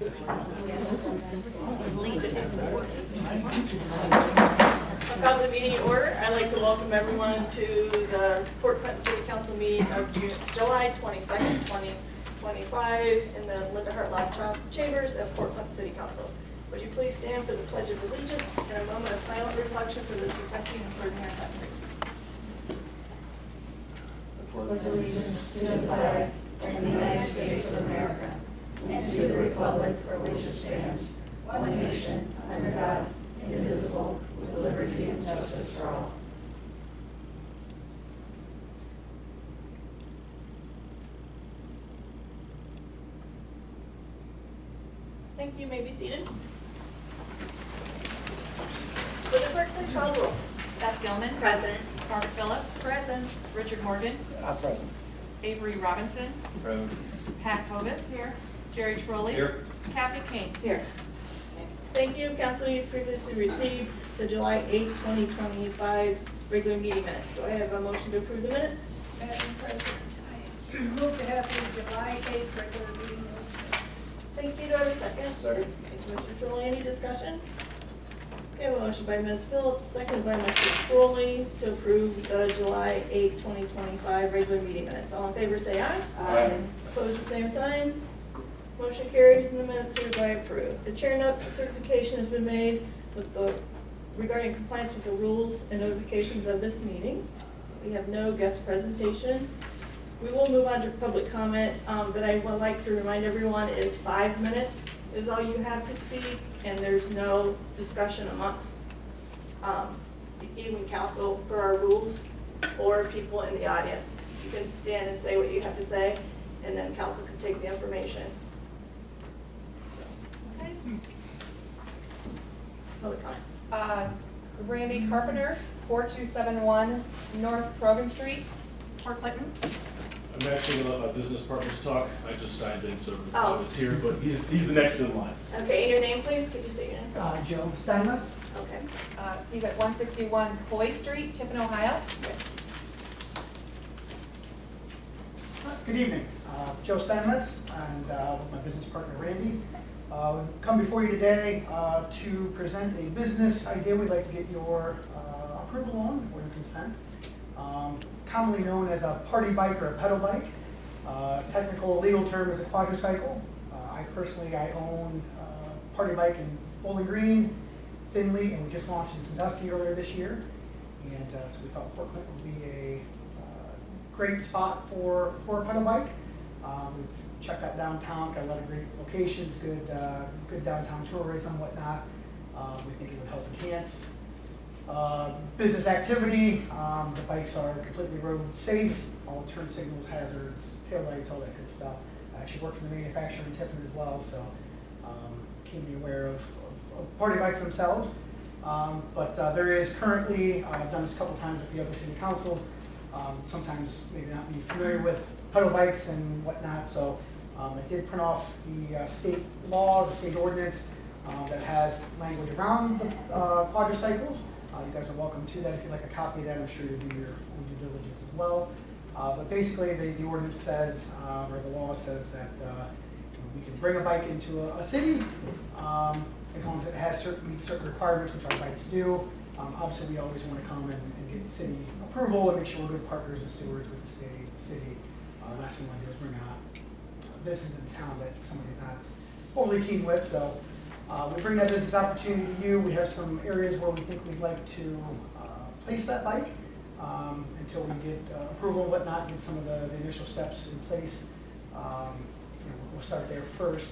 I'll call the meeting in order. I'd like to welcome everyone to the Port Clinton City Council meeting of July 22nd, 2025 in the Linda Hartlock Chambers of Port Clinton City Council. Would you please stand for the Pledge of Allegiance and a moment of silent reflection for those protecting and serving our country. Pledge allegiance to the flag of the United States of America and to the republic for which it stands, one nation, under God, indivisible, with liberty and justice for all. Thank you. You may be seated. Would the clerk please call the roll? Beth Gilman. Present. Margaret Phillips. Present. Richard Morgan. Present. Avery Robinson. Present. Pat Hovis. Here. Jerry Trolley. Here. Kathy King. Here. Thank you. Council, you've previously received the July 8, 2025 regular meeting minutes. Do I have a motion to approve the minutes? Madam President, I move to have the July 8th regular meeting notes. Thank you. Do I have a second? Second. Thank you, Mr. Trolley. Any discussion? Okay, a motion by Ms. Phillips, seconded by Mr. Trolley to approve the July 8, 2025 regular meeting minutes. All in favor say aye. Aye. Opposed, the same sign. Motion carries and the minutes hereby approved. The chair notes the certification has been made with regarding compliance with the rules and notifications of this meeting. We have no guest presentation. We will move on to public comment, but I would like to remind everyone is 5 minutes is all you have to speak, and there's no discussion amongst even council per our rules or people in the audience. You can stand and say what you have to say, and then council can take the information. So, okay. Public comment. Randy Carpenter, 4271 North Krogan Street, Port Clinton. I'm actually gonna let my business partners talk. I just signed in, so I Oh. was here, but he's the next in line. Okay, and your name, please? Could you state your name? Joe Steinmetz. Okay. He's at 161 Coy Street, Tiffin, Ohio. Good evening. Joe Steinmetz and with my business partner Randy. Come before you today to present a business idea we'd like to get your approval on or your consent. Commonly known as a party bike or a pedal bike. Technical legal term is a quadricycle. I personally own a party bike in Bowling Green, Findlay, and we just launched in Sandusky earlier this year. And so we thought Port Clinton would be a great spot for a pedal bike. We've checked out downtown, got a lot of great locations, good downtown tourism, whatnot. We think it would help enhance business activity. The bikes are completely road safe, all turn signals, hazards, taillights, all that good stuff. I actually work for the manufacturer in Tiffin as well, so can be aware of party bikes themselves. But there is currently, I've done this a couple times with the other city councils, sometimes maybe not be familiar with pedal bikes and whatnot, so I did print off the state law, the state ordinance that has language around the quadricycles. You guys are welcome to that if you'd like a copy of that. I'm sure you'll do your own due diligence as well. But basically the ordinance says, or the law says that we can bring a bike into a city as long as it has meets certain requirements, which our bikes do. Obviously, we always want to come and get city approval and make sure we're good partners and stewards with the city. The last thing we want to do is bring a business in town that somebody's not overly keen with. So we bring that business opportunity to you. We have some areas where we think we'd like to place that bike until we get approval and whatnot, get some of the initial steps in place. We'll start there first.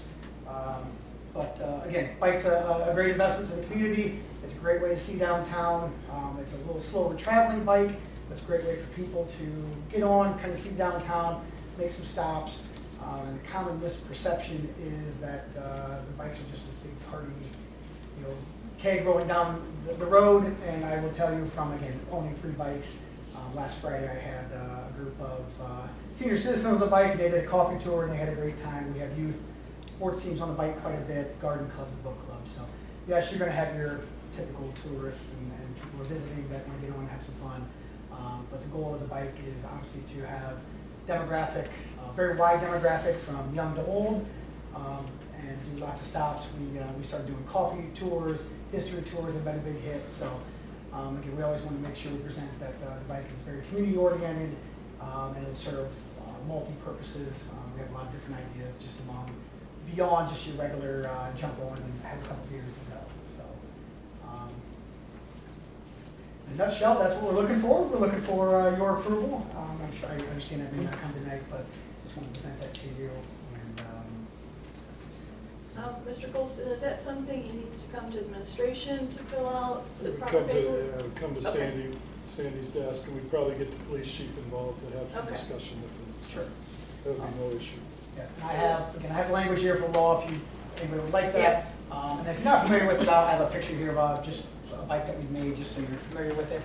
But again, bike's a great investment to the community. It's a great way to see downtown. It's a little slower traveling bike. It's a great way for people to get on, kind of see downtown, make some stops. And the common misperception is that the bikes are just this big party, keg rolling down the road. And I will tell you from, again, owning 3 bikes, last Friday I had a group of senior citizens on the bike. They did a coffee tour and they had a great time. We have youth sports teams on the bike quite a bit, garden clubs, book clubs. So yes, you're going to have your typical tourists and people who are visiting that want to get on and have some fun. But the goal of the bike is obviously to have demographic, very wide demographic from young to old, and do lots of stops. We started doing coffee tours, history tours have been a big hit. So again, we always want to make sure we present that the bike is very community oriented and it's sort of multi-purposes. We have a lot of different ideas just beyond just your regular jump on and have a couple beers and go. So in a nutshell, that's what we're looking for. We're looking for your approval. I'm sure I understand that may not come tonight, but just want to present that to you. And Mr. Colston, is that something he needs to come to administration to fill out the It would proper come to, paperwork? it would come to Okay. Sandy's desk, and we'd probably get the police chief involved to have some Okay. discussion with him. sure. That would be no issue. Yeah, and I have language here for law if anybody would like that. Yes. And if you're not familiar with it, I have a picture here of just a bike that we made, just so you're familiar with it.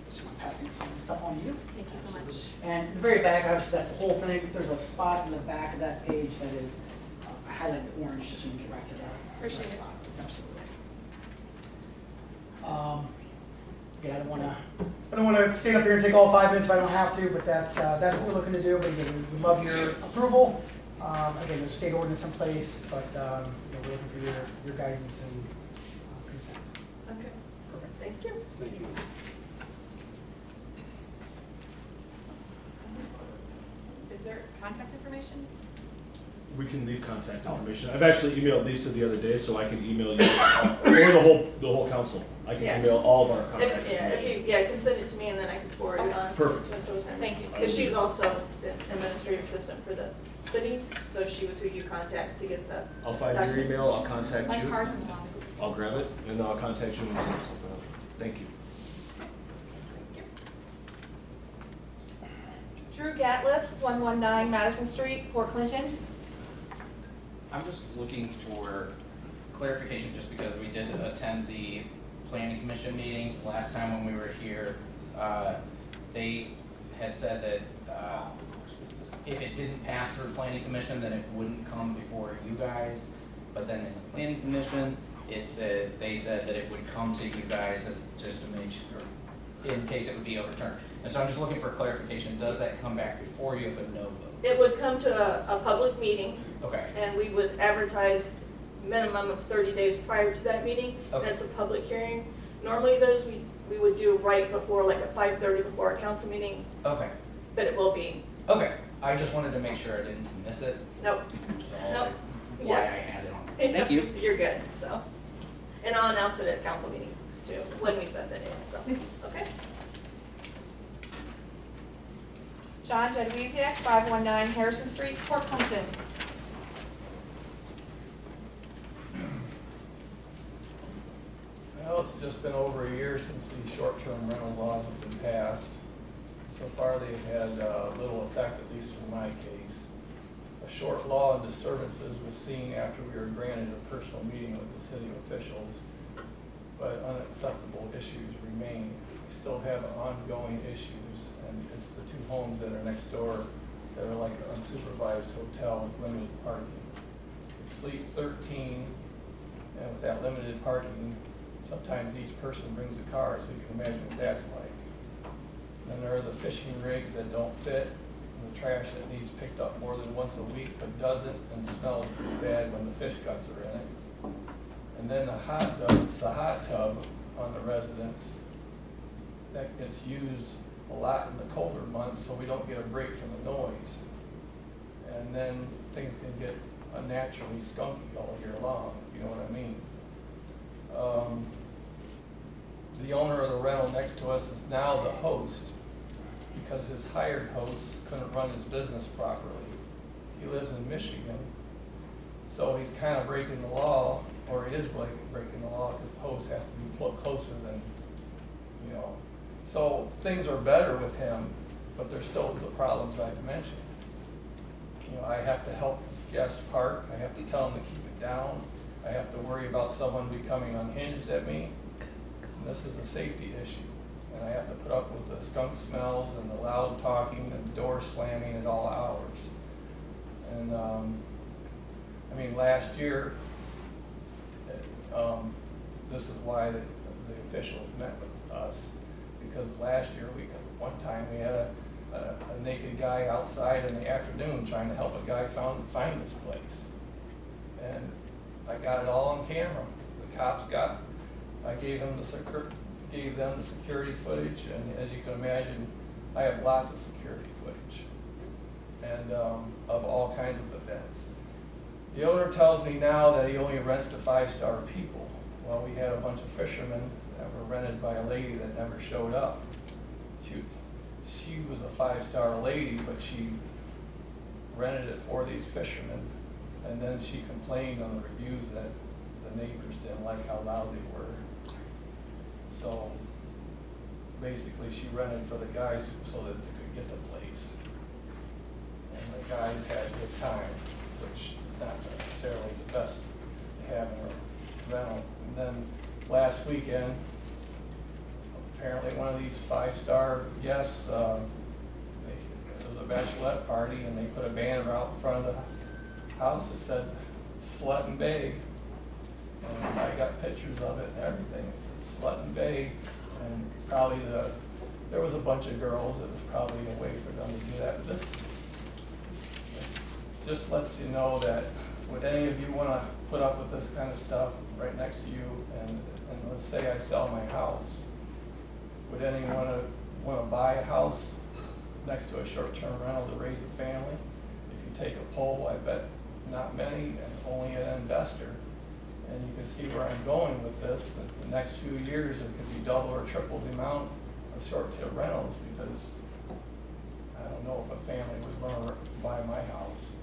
Just want to pass some stuff on to you. Thank you so much. And the very back, obviously, that's the whole thing. There's a spot in the back of that page that is highlighted orange, just so you can get right to that. Appreciate that it. spot. Absolutely. Again, I don't want to stand up here and take all 5 minutes if I don't have to, but that's what we're looking to do. But again, we love your approval. Again, there's a state ordinance in place, but we're looking for your guidance and consent. Okay, Perfect. thank you. Thank you. Is there contact information? We can leave contact information. I've actually emailed Lisa the other day, so I can email you, or the whole council. I can Yeah. email all of our contact If information. you can send it to me and then I can forward it Okay. on. Perfect. to Ms. Dozheim. Thank you. Because she's also the administrative assistant for the city, so she was who you contact to get the. I'll find your document. email, I'll contact My you. card's in the lobby. I'll grab it, and then I'll contact you when we set something up. Thank you. Thank you. Drew Gatliff, 119 Madison Street, Port Clinton. I'm just looking for clarification, just because we did attend the planning commission meeting last time when we were here. They had said that if it didn't pass through planning commission, then it wouldn't come before you guys. But then in the planning commission, they said that it would come to you guys just to make sure, in case it would be overturned. And so I'm just looking for clarification, does that come back before you if a no vote? It would come to a public meeting Okay, and we would advertise minimum of 30 days prior to that meeting. And Okay. it's a public hearing. Normally those we would do right before, like at 5:30 before our council meeting, okay, but it will be. okay. I just wanted to make sure I didn't miss it. Nope. So, Nope. Why I Yeah. had it on. Thank you. You're good, so. And I'll announce it at council meetings too, when we send it in, so, okay? John Jedwiziak, 519 Harrison Street, Port Clinton. Well, it's just been over a year since the short-term rental laws have been passed. So far, they've had little effect, at least in my case. A short law of disturbances was seen after we were granted a personal meeting with the city officials, but unacceptable issues remain. We still have ongoing issues, and it's the two homes that are next door that are like an unsupervised hotel with limited parking. We sleep 13, and with that limited parking, sometimes each person brings a car, so you can imagine what that's like. Then there are the fishing rigs that don't fit, and the trash that needs picked up more than once a week but doesn't, and smells pretty bad when the fish guts are in it. And then the hot tub on the residence, that gets used a lot in the colder months, so we don't get a break from the noise. And then things can get unnaturally skunky all year long, if you know what I mean. The owner of the rental next to us is now the host because his hired host couldn't run his business properly. He lives in Michigan, so he's kind of breaking the law, or he is breaking the law because the host has to be closer than, you know. So things are better with him, but there's still the problems I've mentioned. You know, I have to help this guest park. I have to tell him to keep it down. I have to worry about someone becoming unhinged at me. And this is a safety issue. And I have to put up with the skunk smells and the loud talking and the door slamming at all hours. And I mean, last year, this is why the officials met with us, because last year, one time we had a naked guy outside in the afternoon trying to help a guy find his place. got it all on camera. The cops I gave them the security footage, and as you can imagine, I have lots of security footage, and of all kinds of events. The owner tells me now that he only rents to 5-star people. Well, we had a bunch of fishermen that were rented by a lady that never showed up. She was a 5-star lady, but she rented it for these fishermen, and then she complained on the reviews that the neighbors didn't like how loud they were. So basically she rented for the guys so that they could get the place. And the guys had a good time, which not necessarily the best to have in a rental. And then last weekend, apparently one of these 5-star guests, it was a bachelorette party, and they put a banner out in front of the house that said Sletton Bay. And I got pictures of it and everything. It said Sletton Bay, and probably there was a bunch of girls. It was probably a way for them to do that. But this just lets you know that would any of you want to put up with this kind of stuff right next to you? And let's say I sell my house. Would anyone want to buy a house next to a short-term rental to raise a family? If you take a poll, I bet not many, and only an investor. And you can see where I'm going with this. That the next few years, it could be double or triple the amount of short-term rentals, because I don't know if a family would want to buy my house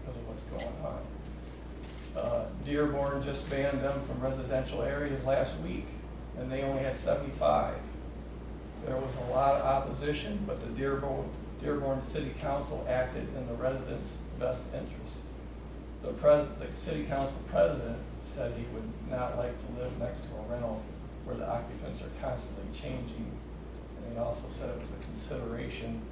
because of what's going on. Dearborn just banned them from residential areas last week, and they only had 75. There was a lot of opposition, but the Dearborn City Council acted in the residents' best interest. The City Council president said he would not like to live next to a rental where the occupants are constantly changing. And he also said it was a consideration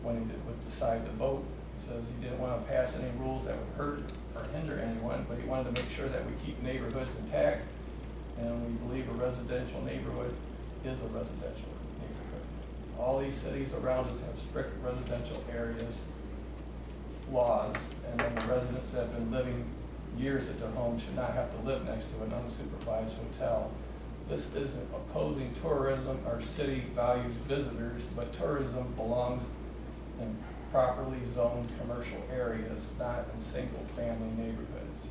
when he would decide to vote. He says he didn't want to pass any rules that would hurt or hinder anyone, but he wanted to make sure that we keep neighborhoods intact. And we believe a residential neighborhood is a residential neighborhood. All these cities around us have strict residential areas laws, and then the residents that have been living years at their home should not have to live next to an unsupervised hotel. This isn't opposing tourism. Our city values visitors, but tourism belongs in properly zoned commercial areas, not in single-family neighborhoods.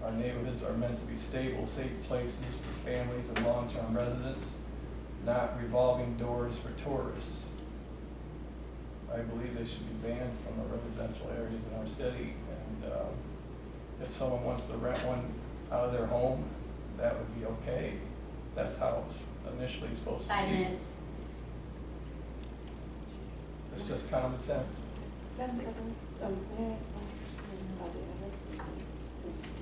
Our neighborhoods are meant to be stable, safe places for families and long-term residents, not revolving doors for tourists. I believe they should be banned from the residential areas in our city, and if someone wants to rent one out of their home, that would be okay. That's how it was initially supposed to be. 5 minutes. It's just common sense. Madam President, may I ask one question about the address?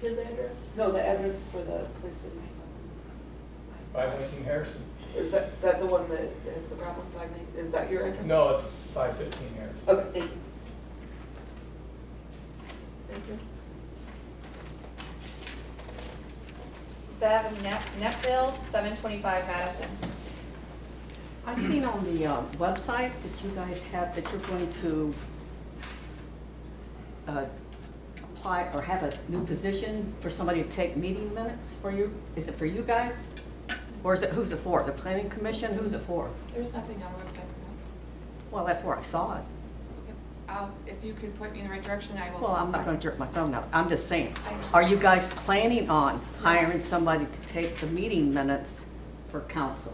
His address? No, the address for the place that he's. 519 Harrison. Is that the one that has the problem? Is that your address? No, it's 515 Harrison. Okay, thank you. Thank you. Bev Netfield, 725 Madison. I've seen on the website that you guys have, that you're going to apply or have a new position for somebody to take meeting minutes for you. Is it for you guys? Or is it, who's it for? The planning commission? Who's it for? There's nothing on the website for that. Well, that's where I saw it. If you could point me in the right direction, I will. Well, I'm not gonna jerk my thumb out. I'm just saying, are you guys planning on hiring somebody to take the meeting minutes for council?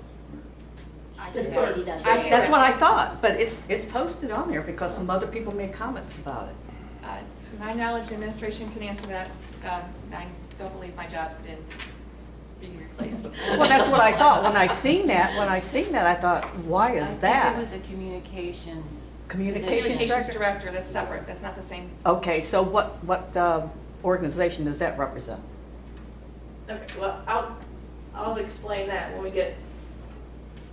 The city does I it. do That's that. what I thought, but it's posted on there because some other people made comments about it. To my knowledge, the administration can answer that. I don't believe my job's been being replaced. Well, that's what I thought. When I seen that, I thought, why is that? I think it was a communications. Communication Communications director? director, that's separate, that's not the same. Okay, so what organization does that represent? Okay, well, I'll explain that when we get,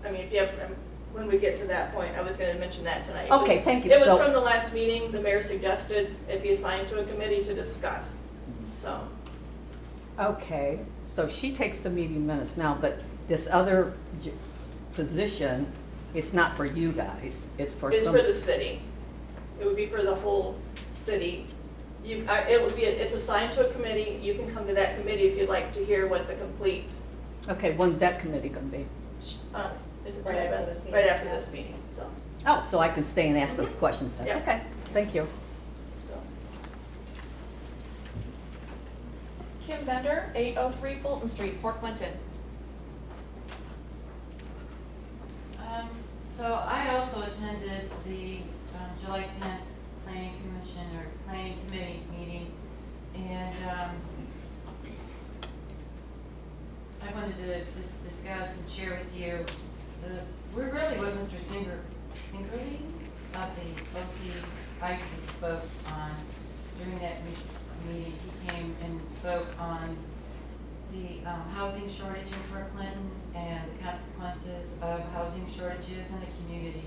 I mean, if you have, when we get to that point, I was gonna mention that tonight. Okay, thank you. It was So- from the last meeting, the mayor suggested it be assigned to a committee to discuss, so. Okay, so she takes the meeting minutes now, but this other position, it's not for you guys, it's for It's some. for the city. It would be for the whole city it would be, it's assigned to a committee. You can come to that committee if you'd like to hear what the complete, Okay, when's that committee gonna be? is it Right after this meeting, right after yeah. this meeting, so, Oh, so I can stay and ask those questions then? Yeah. Okay, thank you. so. Kim Bender, 803 Fulton Street, Port Clinton. So I also attended the July 10th Planning Commission or Planning Committee meeting, and I wanted to just discuss and share with you we're really what Mr. Singerly of the OCIC spoke on during that meeting. He came and spoke on the housing shortage in Port Clinton and the consequences of housing shortages in the community.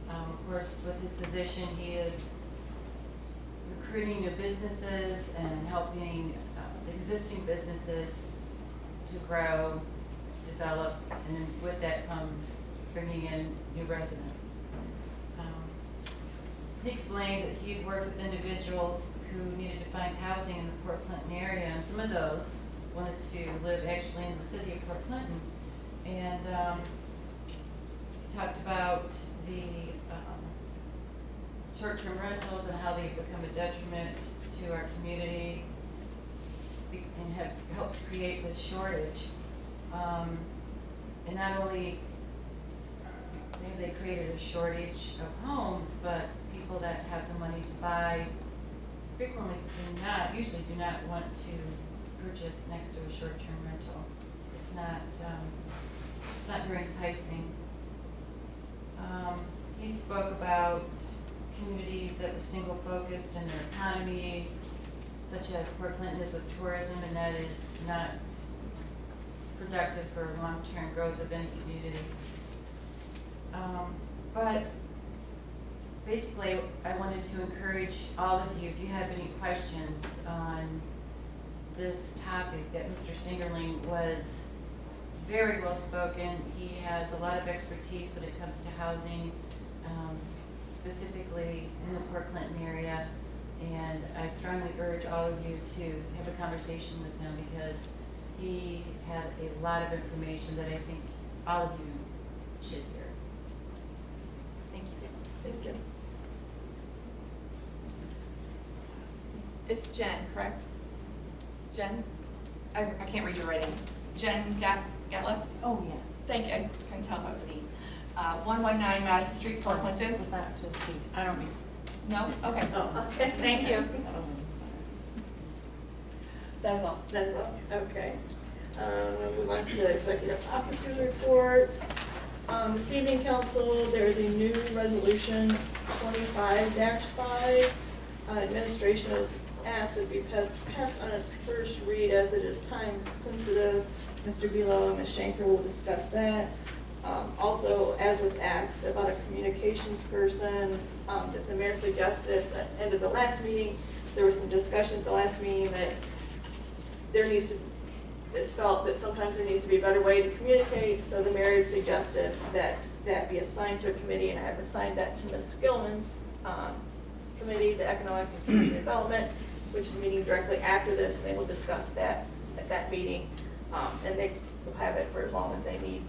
Of course, with his position, he is recruiting new businesses and helping existing businesses to grow, develop, and with that comes bringing in new residents. He explained that he had worked with individuals who needed to find housing in the Port Clinton area, and some of those wanted to live actually in the city of Port Clinton. And he talked about the short-term rentals and how they've become a detriment to our community and have helped create this shortage. And not only have they created a shortage of homes, but people that have the money to buy frequently usually do not want to purchase next to a short-term rental. It's not very enticing. He spoke about communities that were single-focused in their economy, such as Port Clinton is with tourism, and that is not productive for long-term growth of any community. But basically, I wanted to encourage all of you, if you have any questions on this topic, that Mr. Singerling was very well spoken. He has a lot of expertise when it comes to housing, specifically in the Port Clinton area. And I strongly urge all of you to have a conversation with him because he had a lot of information that I think all of you should hear. Thank you. Thank you. It's Jen, correct? Jen? I can't read your writing. Jen Gatliff? Oh, yeah. Thank you. I couldn't tell if I was an E. 119 Madison Street, Port Clinton. Was that just the, I don't mean. No? Okay. Oh, okay. Thank you. That's all. That is all, okay. We'll move on to executive officers' reports. This evening, council, there is a new resolution, 25-5. Administration has asked that it be passed on its first read as it is time sensitive. Mr. Bealow and Ms. Shanker will discuss that. Also, as was asked about a communications person, that the mayor suggested at the end of the last meeting, there was some discussion at the last meeting that there needs to, it's felt that sometimes there needs to be a better way to communicate, so the mayor had suggested that that be assigned to a committee, and I have assigned that to Ms. Skillman's committee, the Economic and Community Development, which is meeting directly after this, and they will discuss that at that meeting, and they will have it for as long as they need,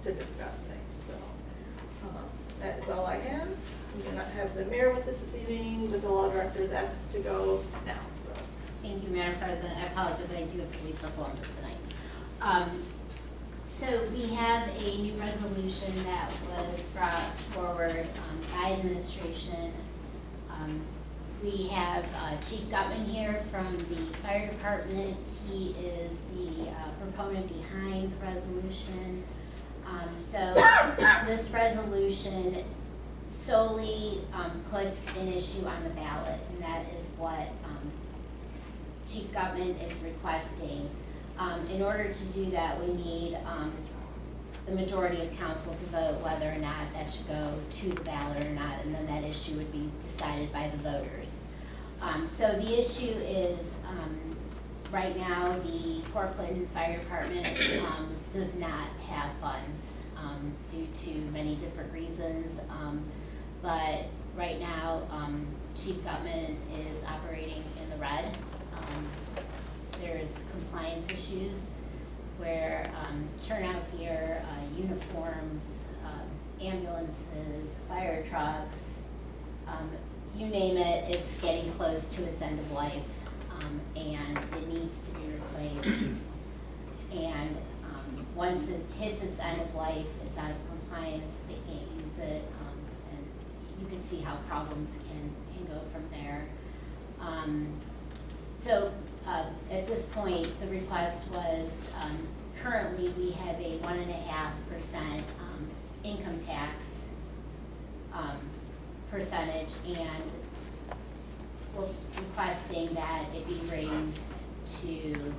to discuss things, so that is all I have. We do not have the mayor with us this evening, but the law director is asked to go now, so. Thank you, Madam President. I apologize, I do have to leave for Columbus tonight. So we have a new resolution that was brought forward by administration. We have Chief Gutman here from the fire department. He is the proponent behind the resolution. So this resolution solely puts an issue on the ballot, and that is what Chief Gutman is requesting. In order to do that, we need the majority of council to vote whether or not that should go to the ballot or not, and then that issue would be decided by the voters. So the issue is, right now, the Port Clinton Fire Department does not have funds due to many different reasons. But right now, Chief Gutman is operating in the red. There's compliance issues where turnout gear, uniforms, ambulances, fire trucks, you name it, it's getting close to its end of life, and it needs to be replaced. And once it hits its end of life, it's out of compliance, they can't use it, and you can see how problems can go from there. At this point, the request was, currently we have a 1.5% income tax percentage, and we're requesting that it be raised to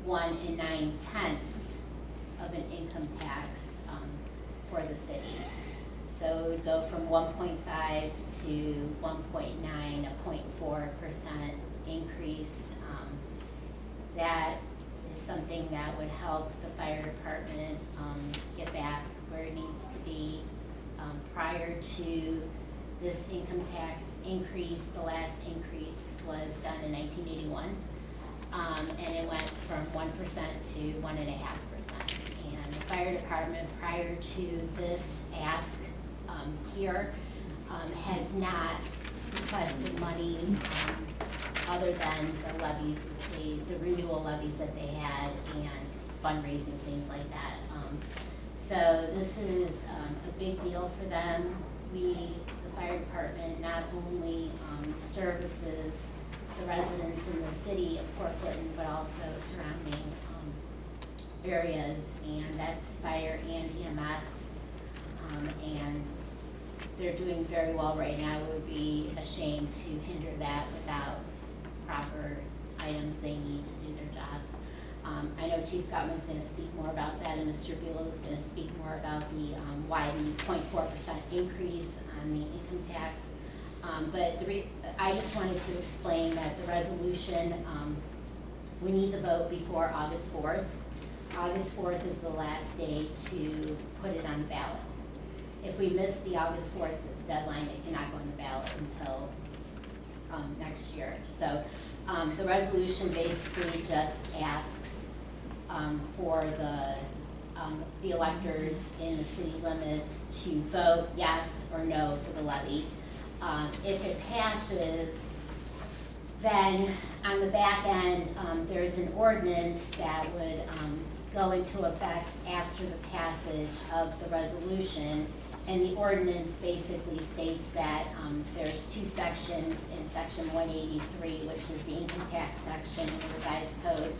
1 9/10 of an income tax for the city. So it would go from 1.5 to 1.9, a 0.4% increase. That is something that would help the fire department get back where it needs to be. Prior to this income tax increase, the last increase was done in 1981, and it went from 1% to 1.5%. And the fire department, prior to this ask here, has not requested money other than the levies, the renewal levies that they had, and fundraising, things like that. So this is a big deal for them. The fire department, not only services the residents in the city of Port Clinton, but also surrounding areas, and that's fire and EMS, and they're doing very well right now. It would be a shame to hinder that without proper items they need to do their jobs. I know Chief Gutman's going to speak more about that, and Mr. Buelow is going to speak more about the why the 0.4% increase on the income tax. But I just wanted to explain that the resolution, we need the vote before August 4th. August 4th is the last day to put it on the ballot. If we miss the August 4th deadline, it cannot go on the ballot until next year. So the resolution basically just asks for the electors in the city limits to vote yes or no for the levy. If it passes, then on the back end, there's an ordinance that would go into effect after the passage of the resolution. And the ordinance basically states that there's two sections in section 183, which is the income tax section in the revised code,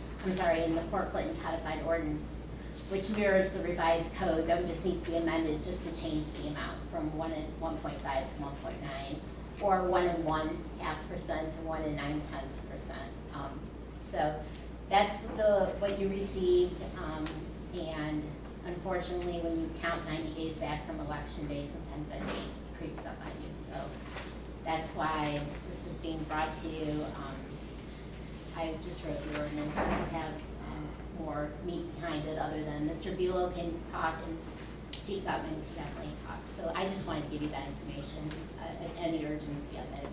in the Port Clinton codified ordinance, which mirrors the revised code. That would just need to be amended just to change the amount from 1.5 to 1.9, or 1 1/2% to 1 9/10%. So that's what you received, and unfortunately, when you count 90 days back from election day, sometimes that date creeps up on you. So that's why this is being brought to you. I just wrote the ordinance. I don't have more meat behind it other than Mr. Buelow can talk and Chief Gutman can definitely talk. So I just wanted to give you that information and the urgency of it.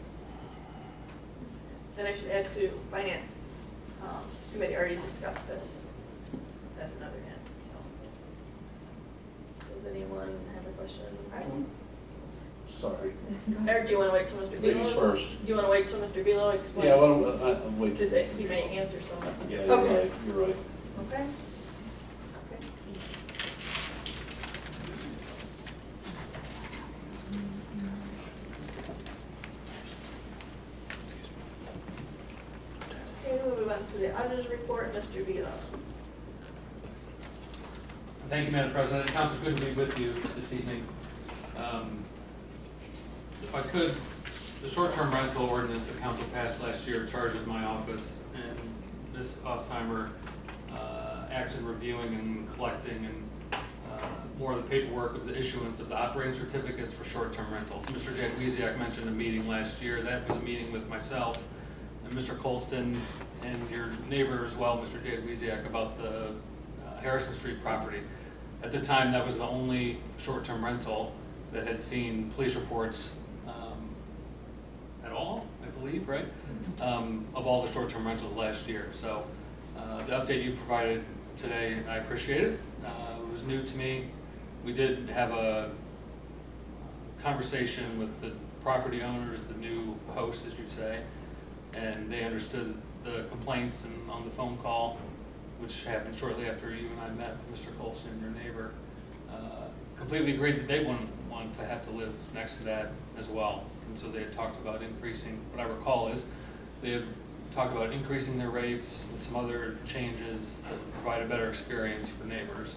Then I should add to Finance Committee already discussed this as another hand, so. Does anyone have a question? Sorry. Or do you want to wait till Mr. Buelow? Ladies first. Do you want to wait till Mr. Buelow explains? Yeah, well, I'm waiting. Does it, he may answer some of them. Yeah, you're right, you're right. Okay. Okay, we'll move on to the auditor's report, Mr. Buelow. Thank you, Madam President. Council, good to be with you this evening. If I could, the short-term rental ordinance that council passed last year charges my office and Ms. Ostheimer acts in reviewing and collecting and more of the paperwork of the issuance of the operating certificates for short-term rentals. Mr. Jadwiziak mentioned a meeting last year. That was a meeting with myself and Mr. Colston and your neighbor as well, Mr. Jadwiziak, about the Harrison Street property. At the time, that was the only short-term rental that had seen police reports at believe, right? Of all the short-term rentals last year. So the update you provided today, I appreciate it. It was new to me. We did have a conversation with the property owners, the new hosts, as you say, and they understood the complaints, and on the phone call, which happened shortly after you and I met Mr. Colson, your neighbor, completely agreed that they wouldn't want to have to live next to that as well. And so they had talked about increasing, what I recall is, they had talked about increasing their rates and some other changes that would provide a better experience for neighbors.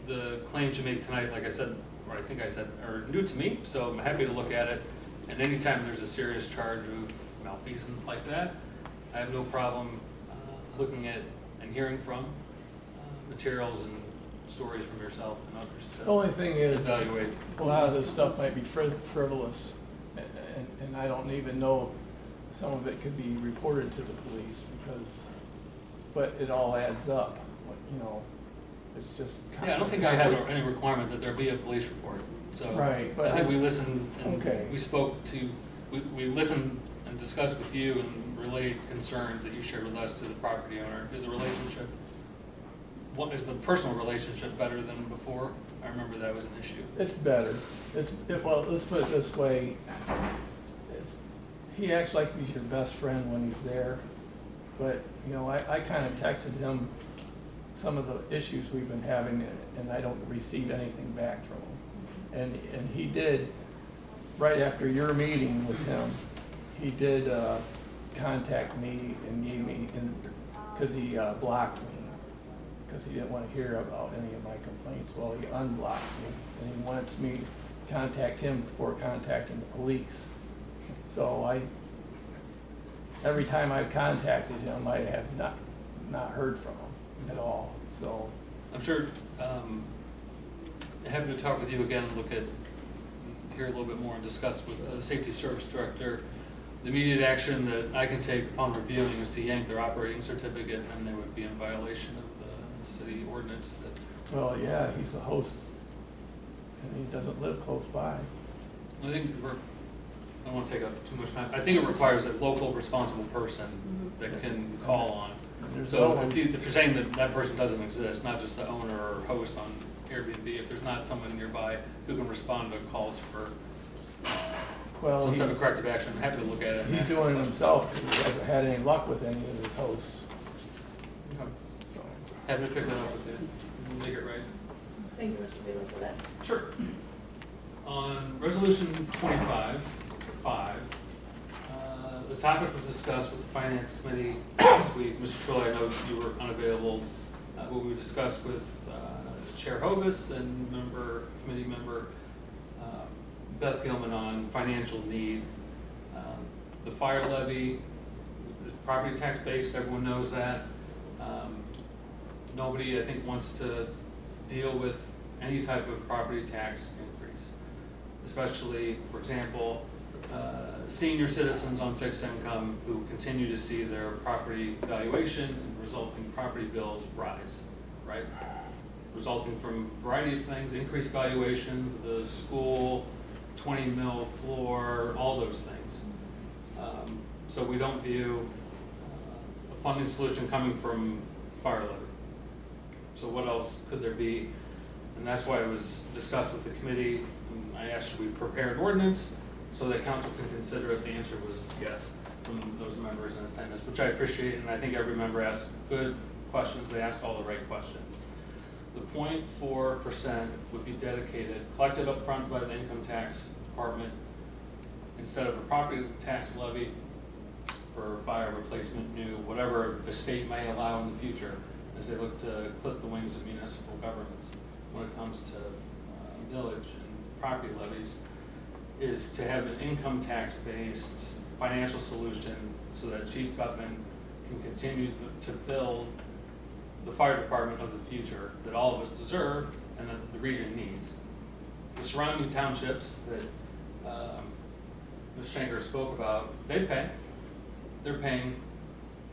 The claims you make tonight, like I said, or I think I said, are new to me, so I'm happy to look at it. And anytime there's a serious charge of malfeasance like that, I have no problem looking at and hearing from materials and stories from yourself and others to The only thing is, evaluate. a lot of this stuff might be frivolous, and I don't even know if some of it could be reported to the police, but it all adds up, you know, it's just. Yeah, I don't think I have any requirement that there be a police report, so. Right, but I think we listened okay. and we spoke to, we listened and discussed with you and relayed concerns that you shared with us to the property owner. Is the relationship, what is the personal relationship better than before? I remember that was an issue. It's better. Well, let's put it this way. He acts like he's your best friend when he's there, but, you know, I kind of texted him some of the issues we've been having, and I don't receive anything back from him. And he did, right after your meeting with him, he did contact me and gave me, because he blocked me, because he didn't want to hear about any of my complaints. Well, he unblocked me, and he wants me to contact him before contacting the police. So every time I've contacted him, I have not heard from him at all, so. I'm sure, happy to talk with you again, hear a little bit more and discuss with the safety service director. The immediate action that I can take upon reviewing is to yank their operating certificate, and they would be in violation of the city ordinance that. Well, yeah, he's the host, and he doesn't live close by. I think I don't want to take up too much time. I think it requires a local responsible person that can call on. So if you're saying that that person doesn't exist, not just the owner or host on Airbnb, if there's not someone nearby who can respond to calls for some type of corrective action, I'm happy to look at it. He's doing it himself, because he hasn't had any luck with any of his hosts. Okay. So, happy to pick that up with you, make it right. Thank you, Mr. Bailey, for that. Sure. On resolution 25, the topic was discussed with the finance committee this week. Mr. Trilly, I know you were unavailable. What we discussed with Chair Hovis and committee member Beth Gilman on financial need. The fire levy is property tax based, everyone knows that. Nobody, I think, wants to deal with any type of property tax increase, especially, for example, senior citizens on fixed income who continue to see their property valuation and resulting property bills rise, right? Resulting from a variety of things, increased valuations, the school, 20 mil floor, all those things. So we don't view a funding solution coming from fire levy. So what else could there be? And that's why it was discussed with the committee. And I asked, should we prepare an ordinance so that council can consider it? The answer was yes from those members in attendance, which I appreciate, and I think every member asked good questions. They asked all the right questions. The 0.4% would be dedicated, collected up front by the income tax department instead of a property tax levy for fire replacement, new, whatever the state may allow in the future as they look to clip the wings of municipal governments when it comes to village and property levies, is to have an income tax based financial solution so that Chief Gutman can continue to build the fire department of the future that all of us deserve and that the region needs. The surrounding townships that Ms. Schenker spoke about, they pay. They're paying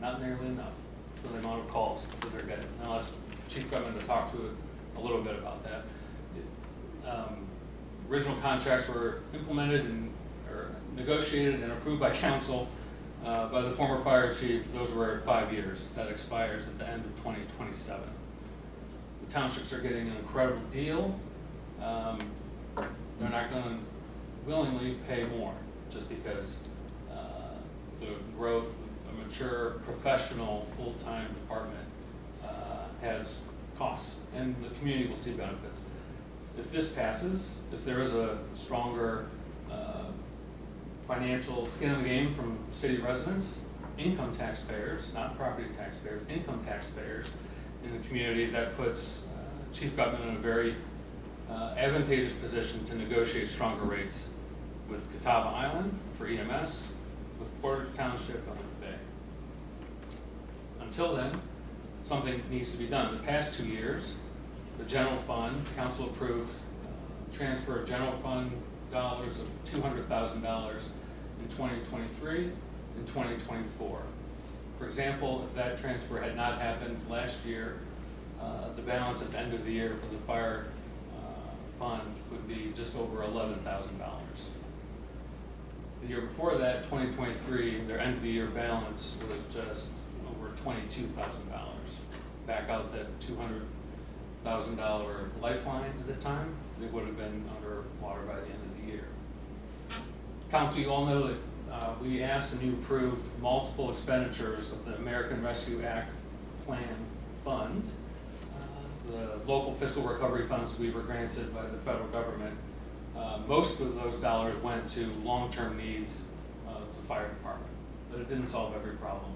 not nearly enough for the amount of calls that they're getting. Now, let's Chief Gutman to talk to it a little bit about that. Original contracts were implemented and or negotiated and approved by council, by the former fire chief. Those were 5 years. That expires at the end of 2027. The townships are getting an incredible deal. They're not going to willingly pay more just because the growth of a mature, professional, full-time department has costs, and the community will see benefits. If this passes, if there is a stronger financial skin in the game from city residents, income taxpayers, not property taxpayers, income taxpayers in the community, that puts Chief Gutman in a very advantageous position to negotiate stronger rates with Catawba Island for EMS, with Portage Township on the Bay. Until then, something needs to be done. The past 2 years, the general fund, council approved transfer of general fund dollars of $200,000 in 2023 and 2024. For example, if that transfer had not happened last year, the balance at the end of the year for the fire fund would be just over $11,000. The year before that, 2023, their end of the year balance was just over $22,000. Back out that $200,000 lifeline at the time, they would have been underwater by the end of the year. Council, you all know that we asked and you approved multiple expenditures of the American Rescue Act Plan funds. The local fiscal recovery funds we were granted by the federal government. Most of those dollars went to long-term needs of the fire department, but it didn't solve every problem.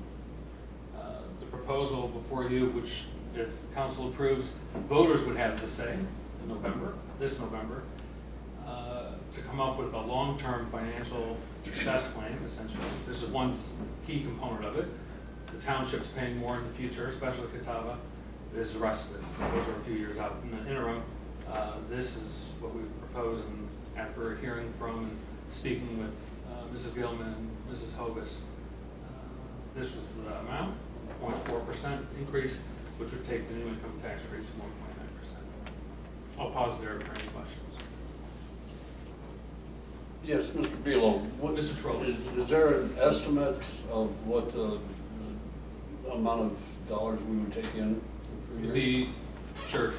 The proposal before you, which if council approves, voters would have to say in November, this November, to come up with a long-term financial success plan, essentially. This is one key component of it. The township's paying more in the future, especially Catawba. This is the rest of it. Those are a few years out. In the interim, this is what we propose, and after hearing from and speaking with Mrs. Gilman and Mrs. Hovis, this was the amount, 0.4% increase, which would take the new income tax rate to 1.9%. I'll pause there for any questions. Yes, Mr. Bealow, Mr. Trolley. Is there an estimate of what the amount of dollars we would take in? It'd be, sure,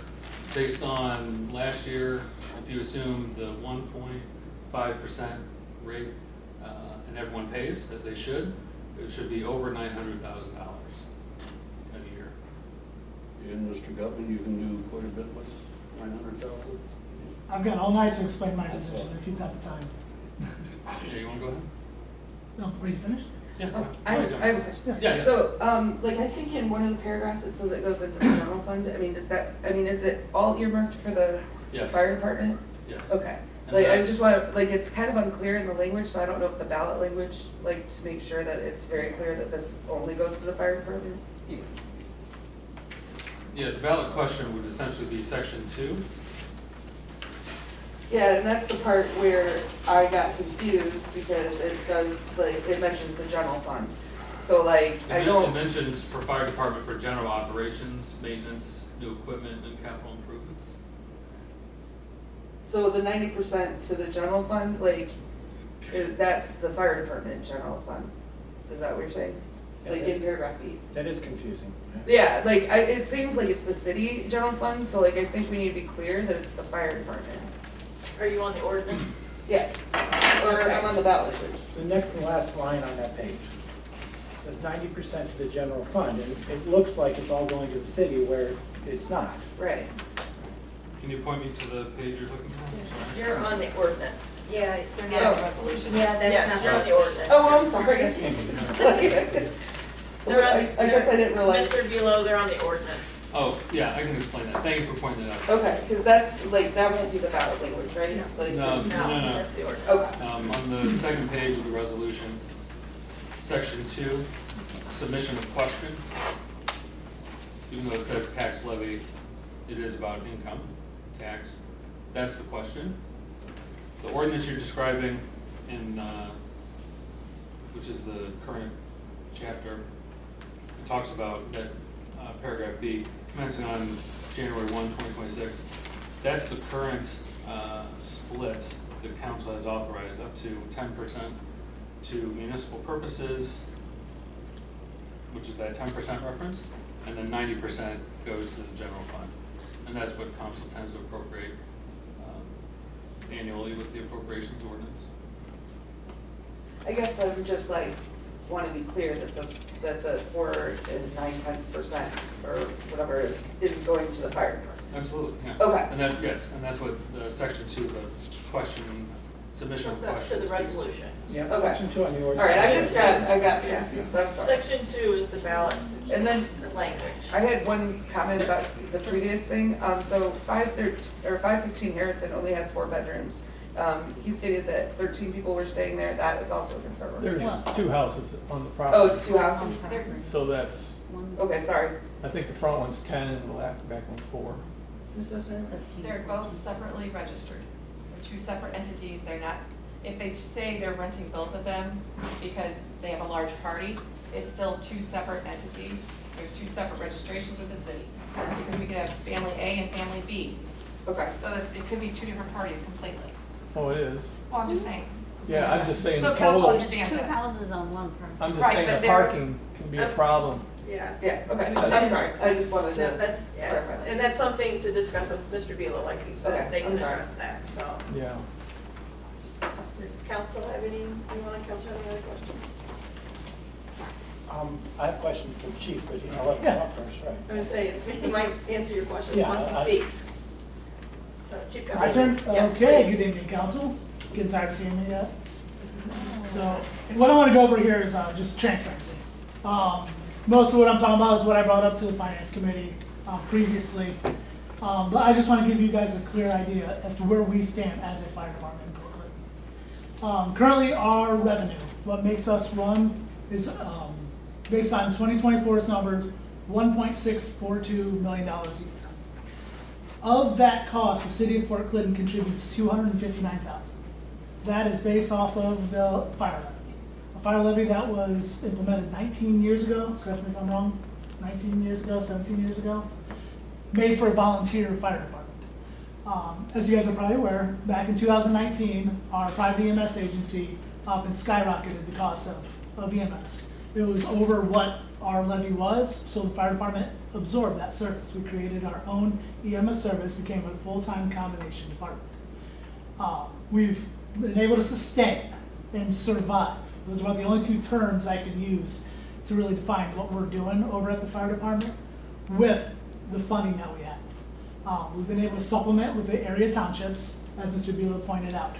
based on last year, if you assume the 1.5% rate, and everyone pays, as they should, it should be over $900,000 in a year. And Mr. Gutman, you can do quite a bit with 900,000? I've got all night to explain my position if you've got the time. Yeah, you wanna go ahead? No, are you finished? Yeah. I have a question. Yeah. So, like, I think in one of the paragraphs it says it goes into the general fund. I mean, is it all earmarked for the Yes. fire department? Yes. Okay. And Like, that- I just want to, like, it's kind of unclear in the language, so I don't know if the ballot language, like, to make sure that it's very clear that this only goes to the fire department. Yeah, the ballot question would essentially be section 2. Yeah, and that's the part where I got confused because it says, like, it mentions the general fund. So, like, I It don't. mentions for fire department for general operations, maintenance, new equipment, and capital improvements. So the 90% to the general fund, like, that's the fire department general fund. Is that what you're saying? Like in paragraph B? That is confusing. Yeah, like, it seems like it's the city general fund, so like, I think we need to be clear that it's the fire department. Are you on the ordinance? Yeah, or I'm on the ballot language. The next and last line on that page says 90% to the general fund, and it looks like it's all going to the city where it's not. Right. Can you point me to the page you're looking for? I'm sorry. You're on the ordinance. Yeah, They're Yeah. not a resolution. yeah, that's Yeah, not. you're on the ordinance. Oh, I'm sorry. They're on, I guess I didn't realize. Mr. Bulow, they're on the ordinance. Oh, yeah, I can explain that. Thank you for pointing that out. Okay, because that's, like, that won't be the ballot language, right? Like, No. That's the ordinance. Okay. On the second page of the resolution, section 2, submission of question. Even though it says tax levy, it is about income tax. That's the question. The ordinance you're describing in, which is the current chapter, it talks about that paragraph B, commencing on January 1, 2026. That's the current split the council has authorized, up to 10% to municipal purposes, which is that 10% reference, and then 90% goes to the general fund. And that's what council tends to appropriate annually with the appropriations ordinance. I guess I'm just like, want to be clear that the 4 9/10% or whatever is going to the fire department. Absolutely, yeah. Okay. And that, yes, and that's what the section 2, the question, submission of Up to questions. the resolution. Yeah, Okay. section 2 on the ordinance. All right, I got confused, I'm sorry. Section 2 is the ballot, And then the language. I had one comment about the previous thing. So 515 Harrison only has 4 bedrooms. He stated that 13 people were staying there. That is also a concern. There's 2 houses on the property. Oh, it's 2 houses? So that's, Okay, sorry. I think the front one's 10 and the back one's 4. Ms. Osner? They're both separately registered. They're 2 separate entities. They're not, if they say they're renting both of them because they have a large party, it's still 2 separate entities. There's 2 separate registrations with the city. Because we could have family A and family B. Okay. So that's, it could be 2 different parties completely. Oh, it is? Well, I'm just saying. Yeah, I'm just saying So the council total, understands that. houses on one property. I'm just Right, saying but the they're- parking can be a problem. Yeah. Yeah, okay. I'm sorry. I just wanted No, to that's, yeah, clarify that. and that's something to discuss with Mr. Beal, like you said, Okay, they can I'm sorry. address that, so. Yeah. Did council have any, you want to, council have any other questions? I have a question for the chief, but I'll let him talk first, right? I'm going to say, he might answer your question Yeah, once he I- speaks. So, Chief My turn? Governor. Yes, Okay, please. good evening, council. Getting tired of seeing me yet? So, what I want to go over here is just transparency. Most of what I'm talking about is what I brought up to the finance committee previously. But I just want to give you guys a clear idea as to where we stand as a fire department in Brooklyn. Currently, our revenue, what makes us run, is based on 2024's numbers, $1.642 million a year. Of that cost, the city of Port Clinton contributes $259,000. That is based off of the fire levy. A fire levy that was implemented 19 years ago, correct me if I'm wrong, 19 years ago, 17 years ago, made for a volunteer fire department. As you guys are probably aware, back in 2019, our private EMS agency up and skyrocketed the cost of EMS. It was over what our levy was, so the fire department absorbed that service. We created our own EMS service, became a full-time combination department. We've been able to sustain and survive. Those are about the only 2 terms I can use to really define what we're doing over at the fire department with the funding that we have. We've been able to supplement with the area townships, as Mr. Beal pointed out.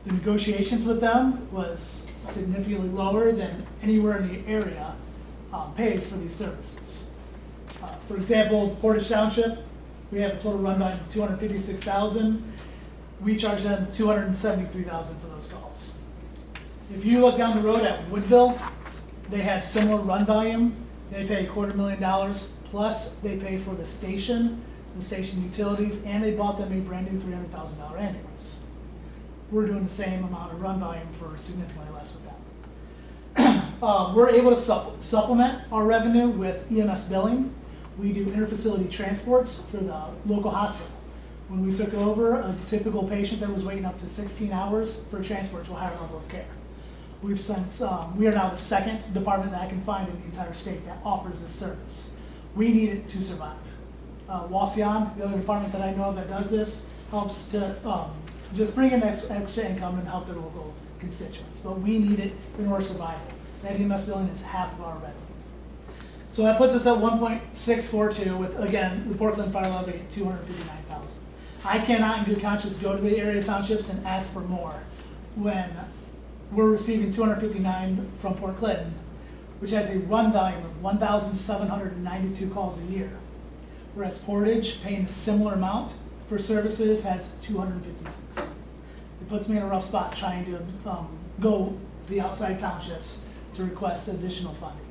The negotiations with them was significantly lower than anywhere in the area pays for these services. For example, Portage Township, we have a total run by of $256,000. We charge them $273,000 for those calls. If you look down the road at Woodville, they have similar run volume. They pay $250,000 plus they pay for the station utilities, and they bought them a brand new $300,000 ambulance. We're doing the same amount of run volume for significantly less with them. We're able to supplement our revenue with EMS billing. We do interfacility transports for the local hospital. When we took over, a typical patient that was waiting up to 16 hours for a transport to a higher level of care. We've since, we are now the 2nd department that I can find in the entire state that offers this service. We need it to survive. Wasion, the other department that I know of that does this, helps to just bring in extra income and help their local constituents. But we need it in our survival. That EMS billing is half of our revenue. So that puts us at 1.642 with, again, the Portland Fire Levy at $259,000. I cannot in good conscience go to the area townships and ask for more when we're receiving $259 from Port Clinton, which has a run volume of 1,792 calls a year. Whereas Portage, paying a similar amount for services, has 256. It puts me in a rough spot trying to go to the outside townships to request additional funding.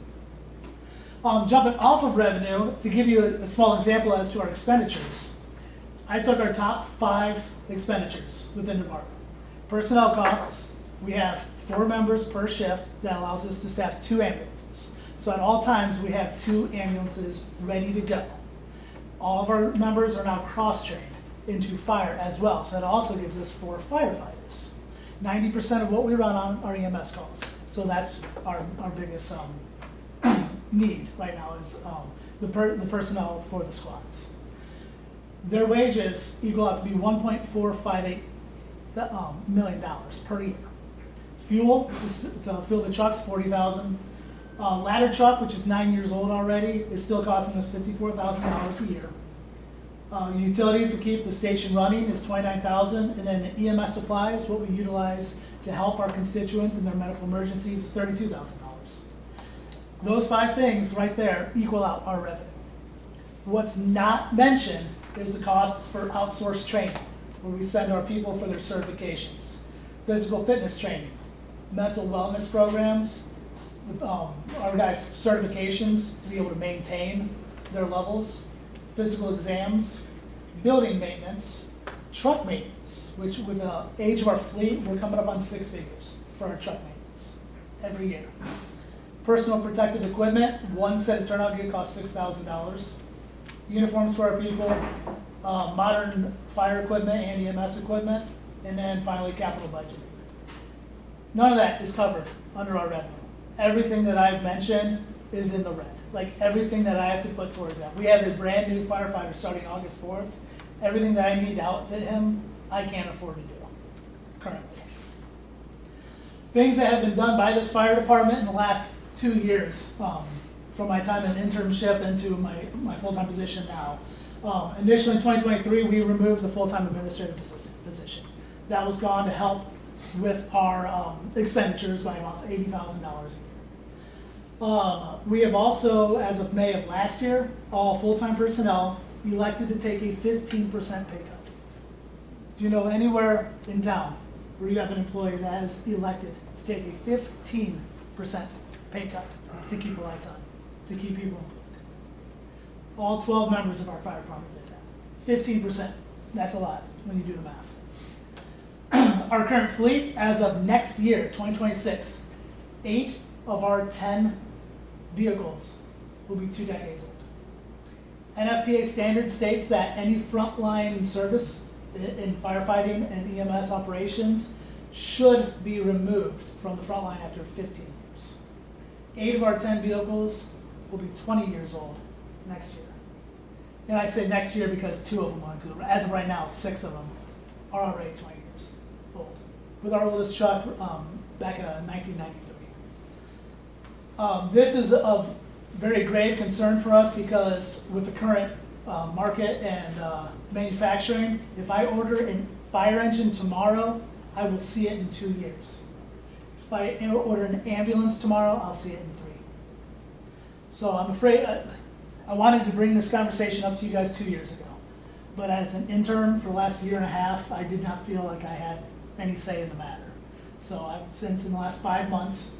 Jumping off of revenue, to give you a small example as to our expenditures, I took our top 5 expenditures within the department. Personnel costs, we have 4 members per shift. That allows us to staff 2 ambulances. So at all times, we have 2 ambulances ready to go. All of our members are now cross-trained into fire as well. So that also gives us 4 firefighters. 90% of what we run on are EMS calls. So that's our biggest need right now is the personnel for the squads. Their wages equal out to be $1.458 million per year. Fuel to fill the trucks, $40,000. Ladder truck, which is 9 years old already, is still costing us $54,000 a year. Utilities to keep the station running is $29,000, and then the EMS supplies, what we utilize to help our constituents in their medical emergencies, is $32,000. Those 5 things right there equal out our revenue. What's not mentioned is the costs for outsourced training, where we send our people for their certifications, physical fitness training, mental wellness programs, our guys' certifications to be able to maintain their levels, physical exams, building maintenance, truck maintenance, which with the age of our fleet, we're coming up on 6 figures for our truck maintenance every year. Personal protective equipment, 1 set of turnout gear costs $6,000. Uniforms for our people, modern fire equipment and EMS equipment, and then finally capital budget. None of that is covered under our revenue. Everything that I've mentioned is in the red. Like everything that I have to put towards that. We have a brand new firefighter starting August 4th. Everything that I need to outfit him, I can't afford to do currently. Things that have been done by this fire department in the last 2 years, from my time in internship into my full-time position now. Initially in 2023, we removed the full-time administrative assistant position. That was gone to help with our expenditures by about $80,000 a year. We have also, as of May of last year, all full-time personnel elected to take a 15% pay cut. Do you know anywhere in town where you have an employee that has elected to take a 15% pay cut to keep the lights on, to keep people employed? All 12 members of our fire department did that. 15%, that's a lot when you do the math. Our current fleet, as of next year, 2026, 8 of our 10 vehicles will be 2 decades old. NFPA standard states that any frontline service in firefighting and EMS operations should be removed from the front line after 15 years. 8 of our 10 vehicles will be 20 years old next year. And I say next year because 2 of them are included. As of right now, 6 of them are already 20 years old. With our oldest truck back in 1993. This is of very grave concern for us because with the current market and manufacturing, if I order a fire engine tomorrow, I will see it in 2 years. If I order an ambulance tomorrow, I'll see it in 3. So I'm afraid, I wanted to bring this conversation up to you guys 2 years ago. But as an intern for the last 1.5 years, I did not feel like I had any say in the matter. So I've since in the last 5 months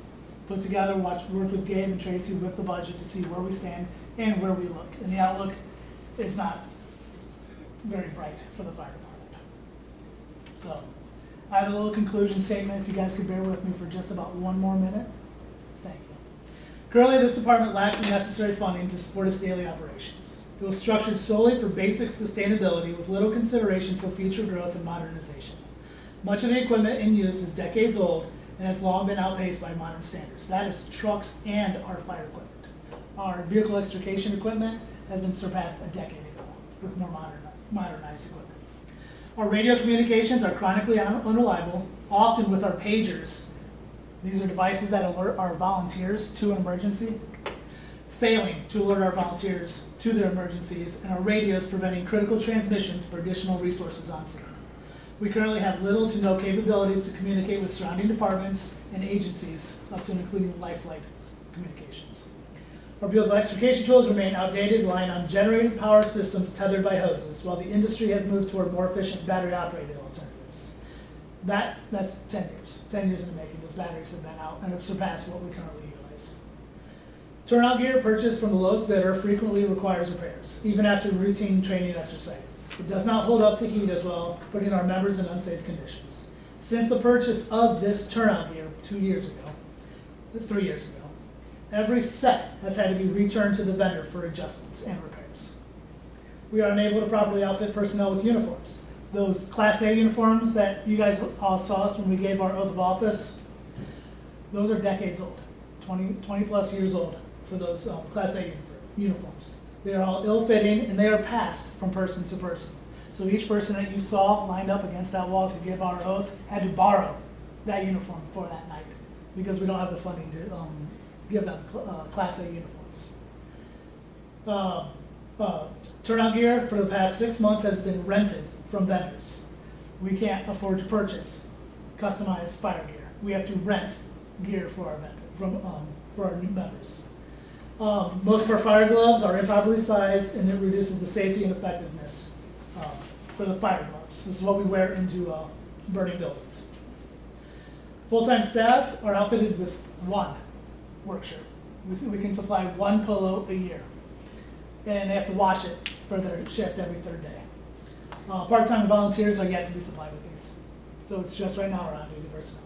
put together, worked with Gabe and Tracy with the budget to see where we stand and where we look. And the outlook is not very bright for the fire department. So I have a little conclusion statement, if you guys could bear with me for just about 1 more minute. Thank you. Currently, this department lacks the necessary funding to support its daily operations. It was structured solely for basic sustainability with little consideration for future growth and modernization. Much of the equipment in use is decades old and has long been outpaced by modern standards. That is trucks and our fire equipment. Our vehicle extrication equipment has been surpassed a decade ago with more modernized equipment. Our radio communications are chronically unreliable, often with our pagers. These are devices that alert our volunteers to an emergency, failing to alert our volunteers to their emergencies, and our radios preventing critical transmissions for additional resources on scene. We currently have little to no capabilities to communicate with surrounding departments and agencies, up to and including Lifelight communications. Our vehicle extrication tools remain outdated, relying on generated power systems tethered by hoses, while the industry has moved toward more efficient battery-operated alternatives. That's 10 years. 10 years in the making, those batteries have been out and have surpassed what we currently utilize. Turnout gear purchased from the lowest bidder frequently requires repairs, even after routine training exercises. It does not hold up to heat as well, putting our members in unsafe conditions. Since the purchase of this turnout gear 3 years ago, every set has had to be returned to the vendor for adjustments and repairs. We are unable to properly outfit personnel with uniforms. those Class A uniforms that you guys all saw us when we gave our oath of office, those are decades old, 20 plus years old for those Class A uniforms. They are all ill-fitting and they are passed from person to person. So each person that you saw lined up against that wall to give our oath had to borrow that uniform for that night because we don't have the funding to give them Class A uniforms. Turnout gear for the past 6 months has been rented from vendors. We can't afford to purchase customized fire gear. We have to rent gear for our new members. Most of our fire gloves are improperly sized, and it reduces the safety and effectiveness for the fire gloves. This is what we wear into burning buildings. Full-time staff are outfitted with one work shirt. We can supply one polo a year, and they have to wash it for their shift every third day. Part-time volunteers are yet to be supplied with these. So it's just right now around 80 personnel.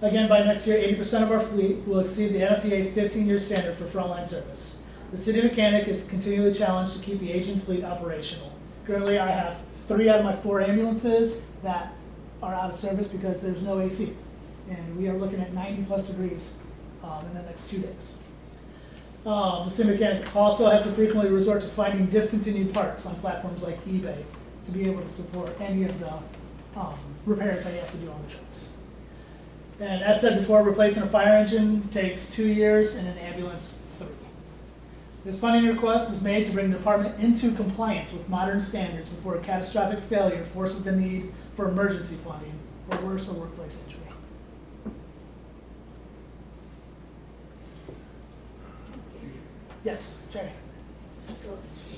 Again, by next year, 80% of our fleet will exceed the NFPA's 15-year standard for frontline service. The city mechanic is continually challenged to keep the aging fleet operational. Currently, I have 3 out of my 4 ambulances that are out of service because there's no AC. And we are looking at 90+ degrees in the next 2 days. The city mechanic also has to frequently resort to finding discontinued parts on platforms like eBay to be able to support any of the repairs that he has to do on the trucks. And as said before, replacing a fire engine takes 2 years and an ambulance 3. This funding request is made to bring the department into compliance with modern standards before a catastrophic failure forces the need for emergency funding or worse, a workplace injury. Yes, Jerry.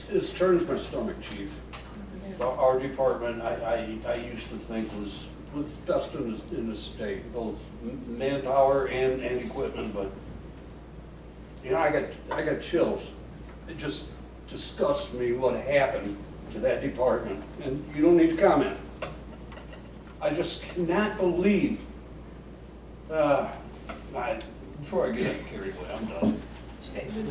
This turns my stomach, Chief. Our department, I used to think was best in the state, both manpower and equipment, but you know, I got chills. It just disgusts me what happened to that department, and you don't need to comment. I just cannot believe. Before I get carried away, I'm done.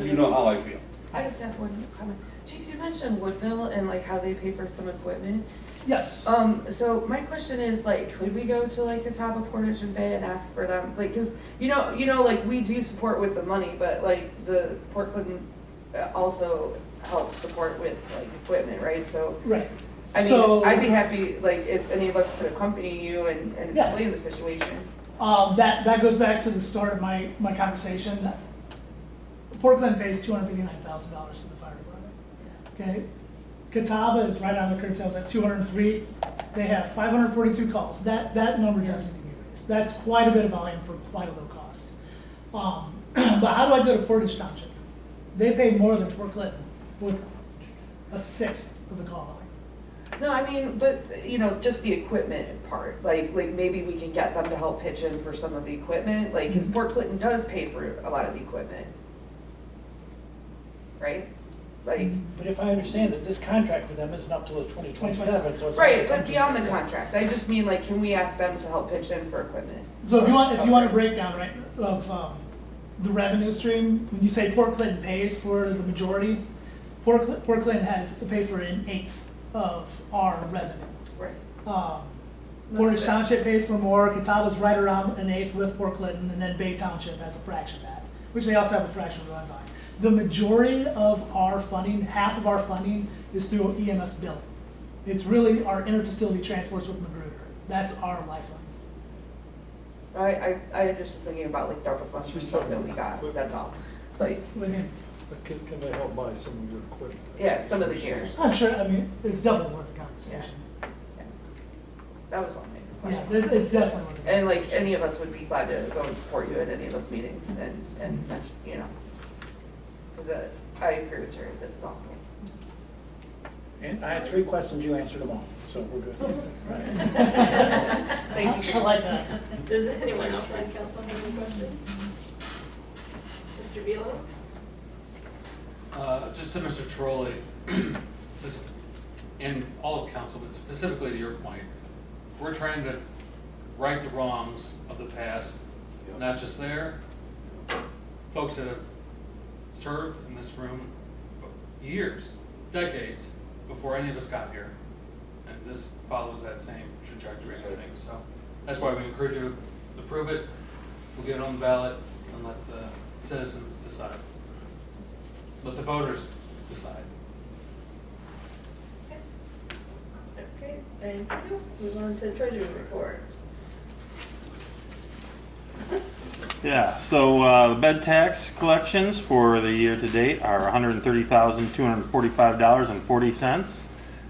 You know how I feel. I just have one comment. Chief, you mentioned Woodville and like how they pay for some equipment. Yes. So my question is like, could we go to like Catawba, Portage and Bay and ask for them? Like, cause you know, like we do support with the money, but like the Port Clinton also helps support with like equipment, right? So. Right. I mean, so, I'd be happy like if any of us could accompany you and explain the situation. That goes back to the start of my conversation. Port Clinton pays $259,000 for the fire department. Okay, Catawba is right on the curtails at 203. They have 542 calls. That number doesn't need to be raised. That's quite a bit of volume for quite a low cost. But how do I go to Portage Township? They pay more than Port Clinton with a 1/6 of the call volume. No, I mean, but you know, just the equipment part. Like maybe we can get them to help pitch in for some of the equipment. Like, because Port Clinton does pay for a lot of the equipment. Right? Like, But if I understand that this contract with them isn't up till 2027, so it's. right, but beyond the contract, I just mean like, can we ask them to help pitch in for equipment? So if you want a breakdown, right, of the revenue stream, when you say Port Clinton pays for the majority, Port Clinton pays for 1/8 of our revenue. Right. Portage Township pays for more. Catawba's right around 1/8 with Port Clinton, and then Bay Township has a fraction of that, which they also have a fraction of run by. The majority of our funding, half of our funding, is through EMS billing. It's really our interfacility transports with Magruder. That's our lifeline. I just was thinking about like DARPA funds or stuff that we got, that's all. Like, Can they help buy some of your equipment? yeah, some of the gear. I'm sure, I mean, it's definitely worth the conversation. Yeah. That was all my Yeah, question. it's definitely worth it. And like, any of us would be glad to go and support you at any of those meetings and you know. Because I agree with Jerry, this is awful. And I had 3 questions, you answered them all, so we're good. Right. Thank you. I like that. Does anyone else on council have any questions? Mr. Velo? Just to Mr. Trolley, just, and all of council, but specifically to your point, we're trying to right the wrongs of the past, not just there. Folks that have served in this room years, decades, before any of us got here. And this follows that same trajectory, I think, so. That's why we encourage you to approve it, we'll get it on the ballot, and let the citizens decide. Let the voters decide. Okay, thank you. Move on to treasurer's report. Yeah, so the bed tax collections for the year to date are $130,245.40.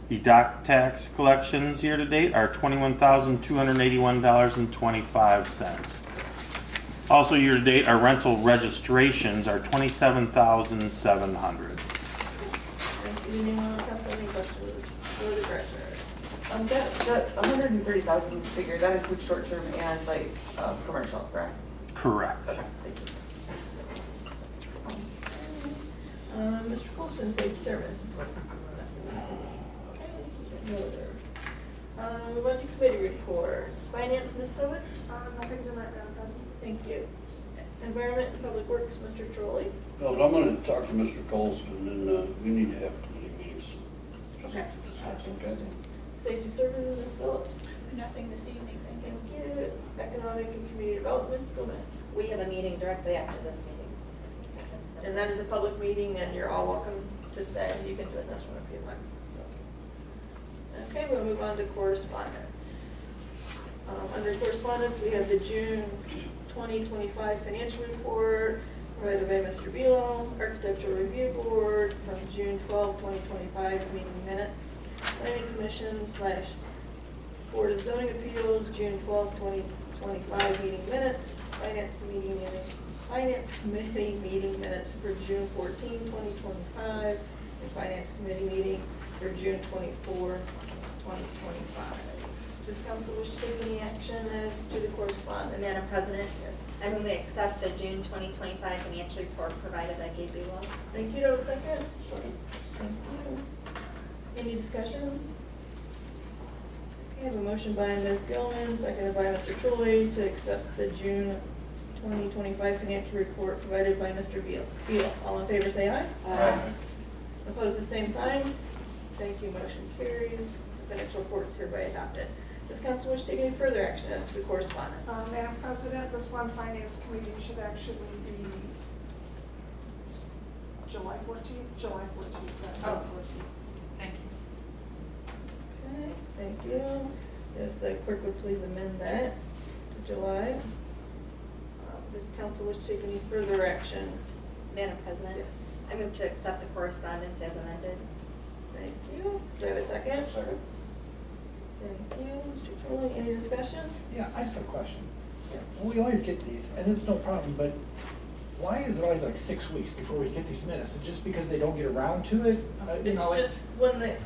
The dock tax collections year to date are $21,281.25. Also year to date, our rental registrations are 27,700. Anyone on the council have any questions for the director? That 130,000 figure, that includes short-term and like, commercial, correct? Correct. Okay, thank you. Mr. Colston, Safety Service. We went to committee reports. Finance, Ms. Lewis? Nothing tonight, Madam President. Thank you. Environment and Public Works, Mr. Trolley. No, but I'm gonna talk to Mr. Colston, and, we need to have committee meetings. Okay. Okay. Safety Services, Ms. Phillips. Nothing this evening, thank you. Thank you. Economic and Community Development, Ms. Gomez. We have a meeting directly after this meeting. And that is a public meeting, and you're all welcome to stay. You can join this one if you'd like, so. Okay, we'll move on to correspondence. Under correspondence, we have the June 2025 financial report provided by Mr. Beal, Architectural Review Board from June 12, 2025 meeting minutes, Planning Commission / Board of Zoning Appeals, June 12, 2025 meeting minutes, Finance Committee meeting minutes for June 14, 2025, and Finance Committee meeting for June 24, 2025. Does council wish to take any action as to the correspondence? Madam President? Yes. I move we accept the June 2025 financial report provided by Gabe Beal. Thank you. Do I have a second? Second. Thank you. Any discussion? Okay, I have a motion by Ms. Gilman, seconded by Mr. Trolley to accept the June 2025 financial report provided by Mr. Beal. All in favor say aye. Aye. Opposed, the same sign. Thank you, motion carries. The financial report is hereby adopted. Does council wish to take any further action as to the correspondence? Madam President, this one finance committee should actually be July 14th, Oh. 14th. Thank you. Okay, thank you. If the clerk would please amend that to July. Does council wish to take any further action? Madam President? Yes. I move to accept the correspondence as amended. Thank you. Do I have a second? Second. Thank you. Mr. Trolley, any discussion? Yeah, I just have a question. Yes. We always get these, and it's no problem, but why is it always like 6 weeks before we get these minutes? Is it just because they don't get around to it? You It's know, just when they,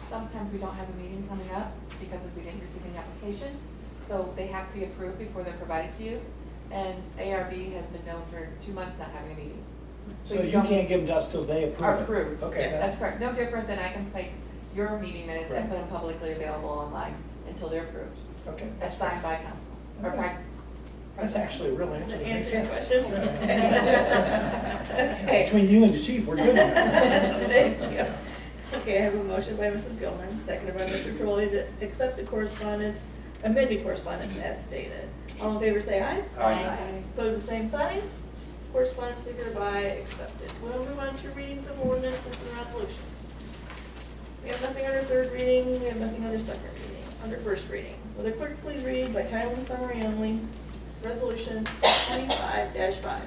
Sometimes we don't have a meeting coming up because we didn't receive any applications, so they have to be approved before they're provided to you. And ARB has been known for 2 months not having a meeting. So you don't- can't give them to us till they approve it? Approved. Okay. Yes. That's correct. No different than I can take your meeting minutes and Right. put them publicly available online until they're approved. Okay. As signed by council. Or That's- by- That's actually a real answer. to It makes answer your sense. question. Okay. Between you and the chief, we're good on that. Thank you. Okay, I have a motion by Mrs. Gilman, seconded by Mr. Trolley to accept the correspondence, amended correspondence as stated. All in favor say aye. Aye. Opposed, the same sign. Correspondence is hereby accepted. We'll move on to readings of ordinances and resolutions. We have nothing under third reading, we have nothing under second reading, under first reading. Will the clerk please read by title and summary only, resolution 25-5.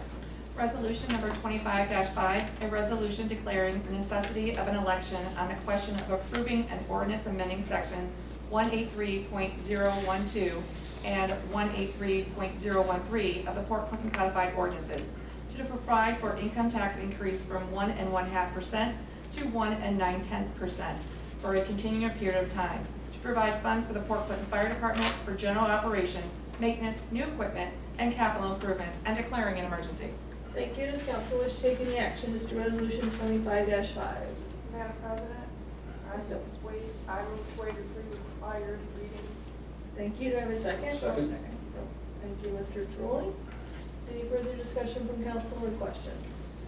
Resolution number 25-5, a resolution declaring the necessity of an election on the question of approving an ordinance amending section 183.012 and 183.013 of the Port Clinton Codified Ordinances to provide for income tax increase from 1 1/2% to 1 9/10% for a continuing period of time, to provide funds for the Port Clinton Fire Department for general operations, maintenance, new equipment, and capital improvements, and declaring an emergency. Thank you. Does council wish to take any action as to resolution 25-5? Madam President, I move to waive the three required readings. Thank you. Do I have a second? Second. Thank you, Mr. Trolley. Any further discussion from council or questions?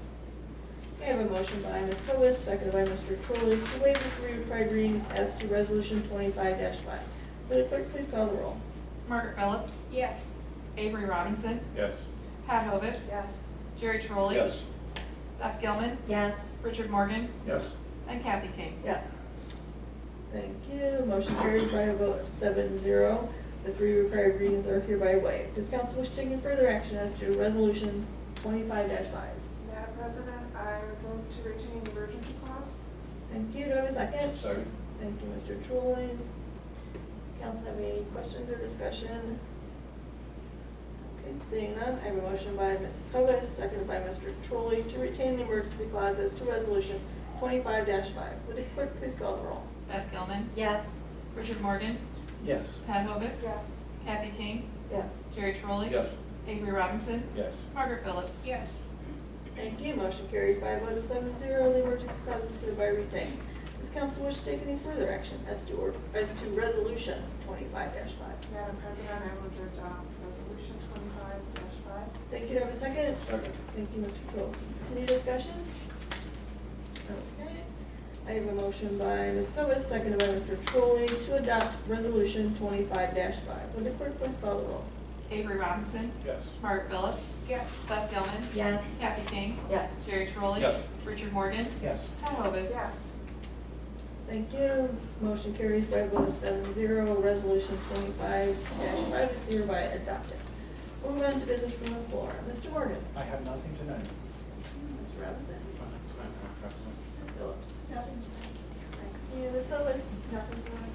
I have a motion by Ms. Hovis, seconded by Mr. Trolley, to waive the 3 required readings as to resolution 25-5. Will the clerk please call the roll? Margaret Phillips, Yes. Avery Robinson, Yes. Pat Hovis, Yes. Jerry Trolley. Yes. Beth Gilman, Yes. Richard Morgan, Yes. and Kathy King. Yes. Thank you. Motion carries by a vote of 7-0. The 3 required readings are hereby waived. Does council wish to take any further action as to resolution 25-5? Madam President, I would move to retain the emergency clause. Thank you. Do I have a second? Second. Thank you, Mr. Trolley. Does council have any questions or discussion? Okay, seeing none, I have a motion by Mrs. Hovis, seconded by Mr. Trolley, to retain the emergency clause as to resolution 25-5. Would the clerk please call the roll? Beth Gilman, Yes. Richard Morgan, Yes. Pat Hovis, Yes. Kathy King, Yes. Jerry Trolley. Yes. Avery Robinson, Yes. Margaret Phillips. Yes. Thank you. Motion carries by a vote of 7-0. The emergency clause is hereby retained. Does council wish to take any further action as to resolution 25-5? Madam President, I move to adopt resolution 25-5. Thank you. Do I have a second? Second. Thank you, Mr. Troll. Any discussion? Okay. I have a motion by Ms. Solis, seconded by Mr. Trolley, to adopt resolution 25-5. Would the clerk please call the roll? Avery Robinson, Yes. Margaret Phillips, Yes. Beth Gilman, Yes. Kathy King, Yes. Jerry Trolley. Yes. Richard Morgan, Yes. Pat Hovis. Yes. Thank you. Motion carries by a vote of 7-0. Resolution 25-5 is hereby adopted. We'll move on to business from the floor. Mr. Morgan. I have nothing tonight. Mr. Robinson. Ms. Phillips. Nothing. Thank you. Ms. Solis. Nothing for my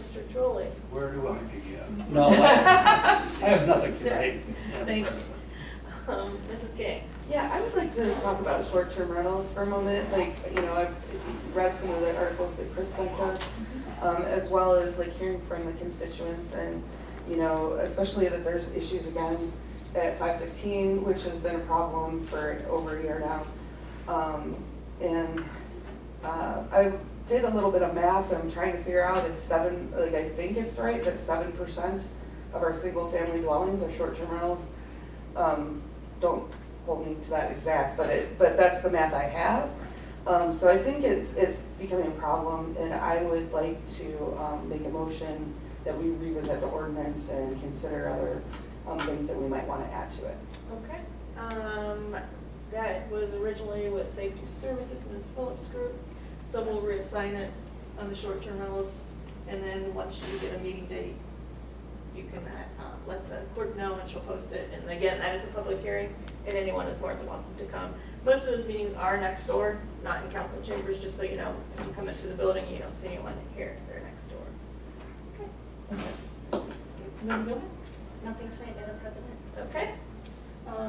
Mr. Trolley. Where do I begin? No, I have nothing tonight. Thank you. Mrs. King. Yeah, I would like to talk about short-term rentals for a moment. Like, you know, I've read some of the articles that Chris sent us, as well as like hearing from the constituents and, you know, especially that there's issues again at 515, which has been a problem for over a year now. I did a little bit of math. I'm trying to figure out if I think it's right that 7% of our single-family dwellings are short-term rentals. Don't hold me to that exact, but that's the math I have. So I think it's becoming a problem, and I would like to make a motion that we revisit the ordinance and consider other things that we might want to add to it. Okay. That was originally with Safety Services, Ms. Phillips Group. So we'll reassign it on the short-term rentals, and then once you get a meeting date, you can let the clerk know and she'll post it. And again, that is a public hearing, and anyone is more than welcome to come. Most of those meetings are next door, not in council chambers, just so you know. If you come into the building, you don't see anyone here, they're next door. Okay. Ms. Gilman? Nothing tonight, Madam President. Okay.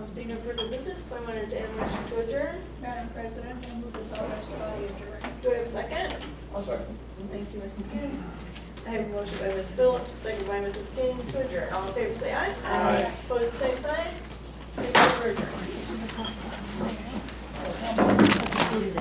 Seeing no further business, so I'm going to entertain a motion to adjourn. Madam President, I move this August body adjourn. Do I have a second? Second. Thank you, Mrs. King. I have a motion by Ms. Phillips, second by Mrs. King to adjourn. All in favor say aye. Aye. Opposed, the same sign. Thank you for adjourn.